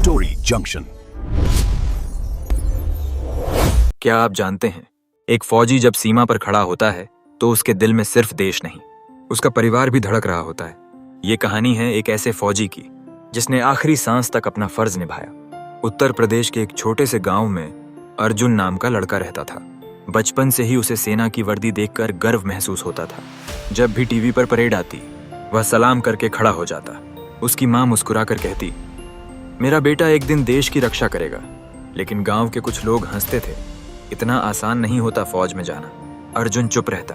Story junction. क्या आप जानते हैं, एक फौजी जब सीमा पर खड़ा होता है तो उसके दिल में सिर्फ देश नहीं, उसका परिवार भी धड़क रहा होता है। ये कहानी है एक ऐसे फौजी की जिसने आखिरी सांस तक अपना फर्ज निभाया। उत्तर प्रदेश के एक छोटे से गांव में अर्जुन नाम का लड़का रहता था। बचपन से ही उसे सेना की वर्दी देखकर गर्व महसूस होता था। जब भी टीवी पर परेड आती, वह सलाम करके खड़ा हो जाता। उसकी माँ मुस्कुराकर कहती, मेरा बेटा एक दिन देश की रक्षा करेगा। लेकिन गांव के कुछ लोग हंसते थे, इतना आसान नहीं होता फौज में जाना। अर्जुन चुप रहता,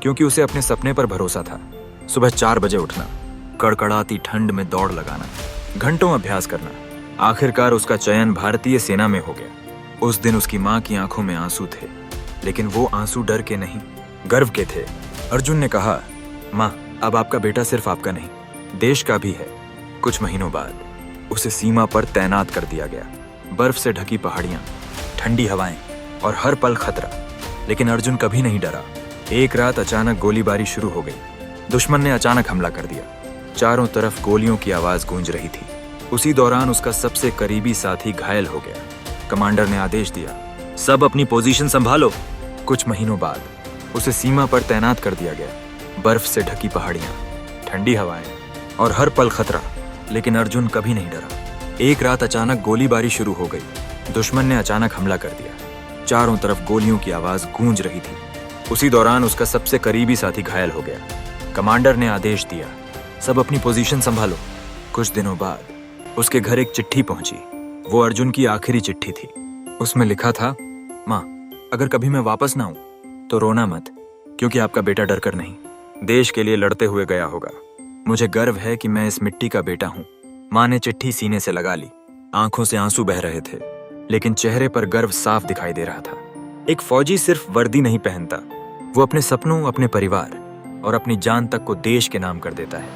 क्योंकि उसे अपने सपने पर भरोसा था। सुबह 4 बजे उठना, कड़कड़ाती ठंड में दौड़ लगाना, घंटों अभ्यास करना। आखिरकार उसका चयन भारतीय सेना में हो गया। उस दिन उसकी माँ की आंखों में आंसू थे, लेकिन वो आंसू डर के नहीं, गर्व के थे। अर्जुन ने कहा, माँ, अब आपका बेटा सिर्फ आपका नहीं, देश का भी है। कुछ महीनों बाद उसे सीमा पर तैनात कर दिया गया। बर्फ से ढकी पहाड़ियां, ठंडी हवाएं और हर पल खतरा। लेकिन अर्जुन कभी नहीं डरा। एक रात अचानक गोलीबारी शुरू हो गई। दुश्मन ने अचानक हमला कर दिया। चारों तरफ गोलियों की आवाज गूंज रही थी। उसी दौरान उसका सबसे करीबी साथी घायल हो गया। कमांडर ने आदेश दिया, सब अपनी पोजीशन संभालो। कुछ महीनों बाद उसे सीमा पर तैनात कर दिया गया। बर्फ से ढकी पहाड़ियां, ठंडी हवाएं और हर पल खतरा। लेकिन अर्जुन कभी नहीं डरा। एक रात अचानक गोलीबारी शुरू हो गई। दुश्मन ने अचानक हमला कर दिया। चारों तरफ गोलियों की आवाज गूंज रही थी। उसी दौरान उसका सबसे करीबी साथी घायल हो गया। कमांडर ने आदेश दिया, सब अपनी पोजीशन संभालो। कुछ दिनों बाद उसके घर एक चिट्ठी पहुंची। वो अर्जुन की आखिरी चिट्ठी थी। उसमें लिखा था, माँ, अगर कभी मैं वापस ना आऊं तो रोना मत, क्योंकि आपका बेटा डरकर नहीं, देश के लिए लड़ते हुए गया होगा। मुझे गर्व है कि मैं इस मिट्टी का बेटा हूं। माँ ने चिट्ठी सीने से लगा ली। आंखों से आंसू बह रहे थे, लेकिन चेहरे पर गर्व साफ दिखाई दे रहा था। एक फौजी सिर्फ वर्दी नहीं पहनता, वो अपने सपनों, अपने परिवार और अपनी जान तक को देश के नाम कर देता है।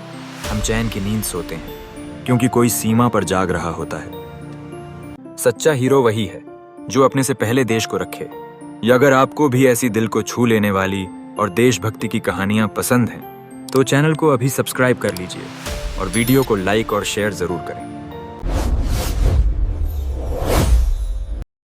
हम चैन की नींद सोते हैं, क्योंकि कोई सीमा पर जाग रहा होता है। सच्चा हीरो वही है जो अपने से पहले देश को रखे। या अगर आपको भी ऐसी दिल को छू लेने वाली और देशभक्ति की कहानियां पसंद हैं, तो चैनल को अभी सब्सक्राइब कर लीजिए और वीडियो को लाइक और शेयर जरूर करें।